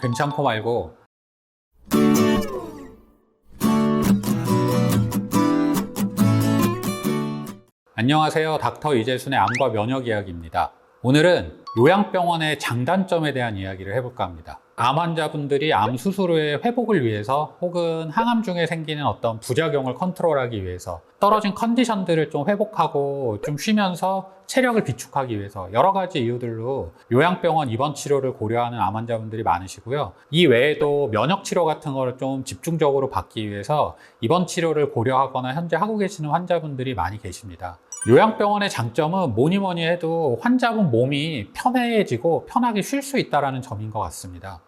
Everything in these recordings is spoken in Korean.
괜찮고 말고. 안녕하세요. 닥터 이재순의 암과 면역 이야기입니다. 오늘은 요양병원의 장단점에 대한 이야기를 해볼까 합니다. 암 환자분들이 암 수술 후에 회복을 위해서 혹은 항암 중에 생기는 어떤 부작용을 컨트롤하기 위해서 떨어진 컨디션들을 좀 회복하고 좀 쉬면서 체력을 비축하기 위해서 여러 가지 이유들로 요양병원 입원 치료를 고려하는 암 환자분들이 많으시고요. 이 외에도 면역 치료 같은 거를 좀 집중적으로 받기 위해서 입원 치료를 고려하거나 현재 하고 계시는 환자분들이 많이 계십니다. 요양병원의 장점은 뭐니 해도 환자분 몸이 편해지고 편하게 쉴 수 있다는 점인 것 같습니다.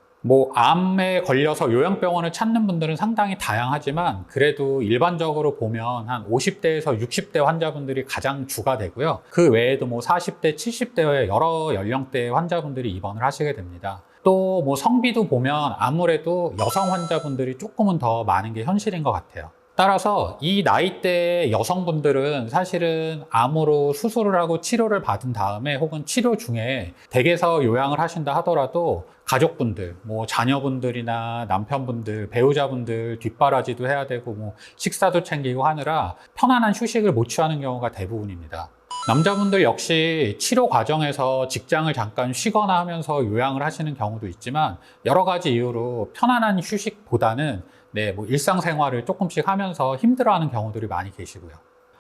암에 걸려서 요양병원을 찾는 분들은 상당히 다양하지만 그래도 일반적으로 보면 한 50대에서 60대 환자분들이 가장 주가 되고요. 그 외에도 40대, 70대의 여러 연령대의 환자분들이 입원을 하시게 됩니다. 또 성비도 보면 아무래도 여성 환자분들이 조금은 더 많은 게 현실인 것 같아요. 따라서 이 나이대의 여성분들은 사실은 암으로 수술을 하고 치료를 받은 다음에 혹은 치료 중에 댁에서 요양을 하신다 하더라도 가족분들, 자녀분들이나 남편분들, 배우자분들 뒷바라지도 해야 되고 식사도 챙기고 하느라 편안한 휴식을 못 취하는 경우가 대부분입니다. 남자분들 역시 치료 과정에서 직장을 잠깐 쉬거나 하면서 요양을 하시는 경우도 있지만 여러 가지 이유로 편안한 휴식보다는 일상생활을 조금씩 하면서 힘들어하는 경우들이 많이 계시고요.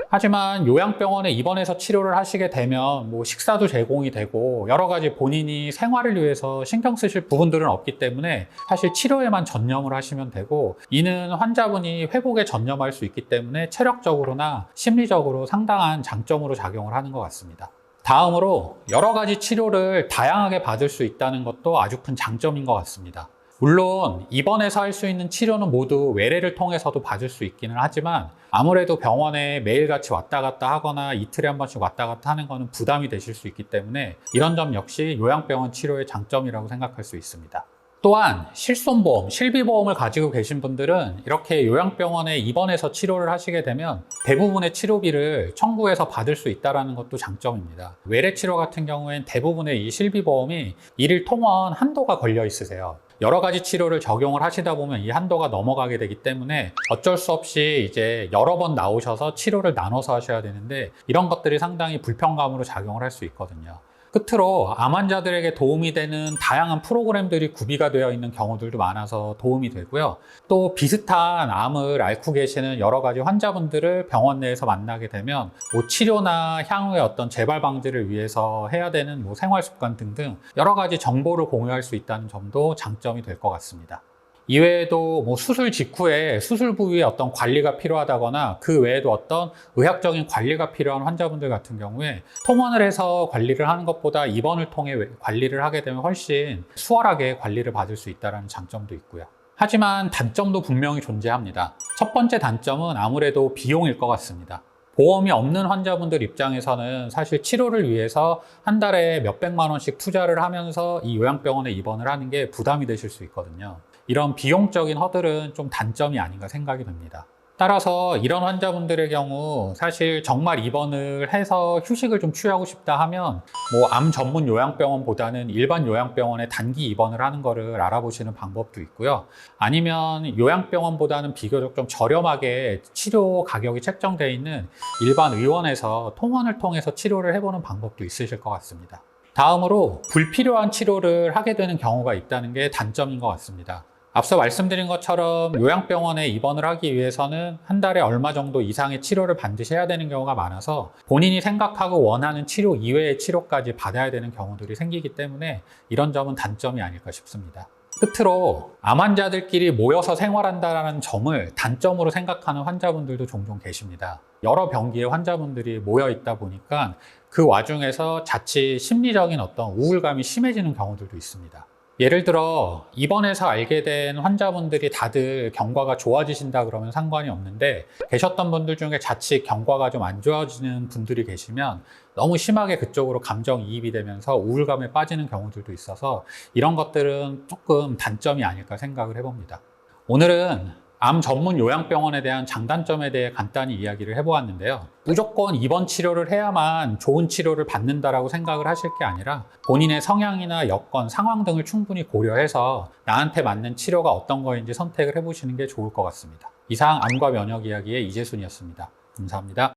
하지만 요양병원에 입원해서 치료를 하시게 되면 식사도 제공이 되고 여러 가지 본인이 생활을 위해서 신경 쓰실 부분들은 없기 때문에 사실 치료에만 전념을 하시면 되고, 이는 환자분이 회복에 전념할 수 있기 때문에 체력적으로나 심리적으로 상당한 장점으로 작용을 하는 것 같습니다. 다음으로 여러 가지 치료를 다양하게 받을 수 있다는 것도 아주 큰 장점인 것 같습니다. 물론 입원해서 할 수 있는 치료는 모두 외래를 통해서도 받을 수 있기는 하지만 아무래도 병원에 매일같이 왔다 갔다 하거나 이틀에 한 번씩 왔다 갔다 하는 것은 부담이 되실 수 있기 때문에 이런 점 역시 요양병원 치료의 장점이라고 생각할 수 있습니다. 또한 실손보험, 실비보험을 가지고 계신 분들은 이렇게 요양병원에 입원해서 치료를 하시게 되면 대부분의 치료비를 청구해서 받을 수 있다는 것도 장점입니다. 외래 치료 같은 경우엔 대부분의 이 실비보험이 일일 통원 한도가 걸려 있으세요. 여러 가지 치료를 적용을 하시다 보면 이 한도가 넘어가게 되기 때문에 어쩔 수 없이 이제 여러 번 나오셔서 치료를 나눠서 하셔야 되는데 이런 것들이 상당히 불편감으로 작용을 할 수 있거든요. 끝으로 암 환자들에게 도움이 되는 다양한 프로그램들이 구비가 되어 있는 경우들도 많아서 도움이 되고요. 또 비슷한 암을 앓고 계시는 여러 가지 환자분들을 병원 내에서 만나게 되면 치료나 향후의 어떤 재발 방지를 위해서 해야 되는 생활 습관 등등 여러 가지 정보를 공유할 수 있다는 점도 장점이 될 것 같습니다. 이외에도 수술 직후에 수술 부위에 어떤 관리가 필요하다거나 그 외에도 어떤 의학적인 관리가 필요한 환자분들 같은 경우에 통원을 해서 관리를 하는 것보다 입원을 통해 관리를 하게 되면 훨씬 수월하게 관리를 받을 수 있다는 장점도 있고요. 하지만 단점도 분명히 존재합니다. 첫 번째 단점은 아무래도 비용일 것 같습니다. 보험이 없는 환자분들 입장에서는 사실 치료를 위해서 한 달에 몇백만 원씩 투자를 하면서 이 요양병원에 입원을 하는 게 부담이 되실 수 있거든요. 이런 비용적인 허들은 좀 단점이 아닌가 생각이 듭니다. 따라서 이런 환자분들의 경우 사실 정말 입원을 해서 휴식을 좀 취하고 싶다 하면 암 전문 요양병원보다는 일반 요양병원에 단기 입원을 하는 거를 알아보시는 방법도 있고요. 아니면 요양병원보다는 비교적 좀 저렴하게 치료 가격이 책정되어 있는 일반 의원에서 통원을 통해서 치료를 해보는 방법도 있으실 것 같습니다. 다음으로 불필요한 치료를 하게 되는 경우가 있다는 게 단점인 것 같습니다. 앞서 말씀드린 것처럼 요양병원에 입원을 하기 위해서는 한 달에 얼마 정도 이상의 치료를 반드시 해야 되는 경우가 많아서 본인이 생각하고 원하는 치료 이외의 치료까지 받아야 되는 경우들이 생기기 때문에 이런 점은 단점이 아닐까 싶습니다. 끝으로 암 환자들끼리 모여서 생활한다는 점을 단점으로 생각하는 환자분들도 종종 계십니다. 여러 병기의 환자분들이 모여 있다 보니까 그 와중에서 자칫 심리적인 어떤 우울감이 심해지는 경우들도 있습니다. 예를 들어 입원해서 알게 된 환자분들이 다들 경과가 좋아지신다 그러면 상관이 없는데 계셨던 분들 중에 자칫 경과가 좀 안 좋아지는 분들이 계시면 너무 심하게 그쪽으로 감정이입이 되면서 우울감에 빠지는 경우들도 있어서 이런 것들은 조금 단점이 아닐까 생각을 해봅니다. 오늘은 암 전문 요양병원에 대한 장단점에 대해 간단히 이야기를 해보았는데요. 무조건 입원 치료를 해야만 좋은 치료를 받는다라고 생각을 하실 게 아니라 본인의 성향이나 여건, 상황 등을 충분히 고려해서 나한테 맞는 치료가 어떤 거인지 선택을 해보시는 게 좋을 것 같습니다. 이상 암과 면역 이야기의 이재순이었습니다. 감사합니다.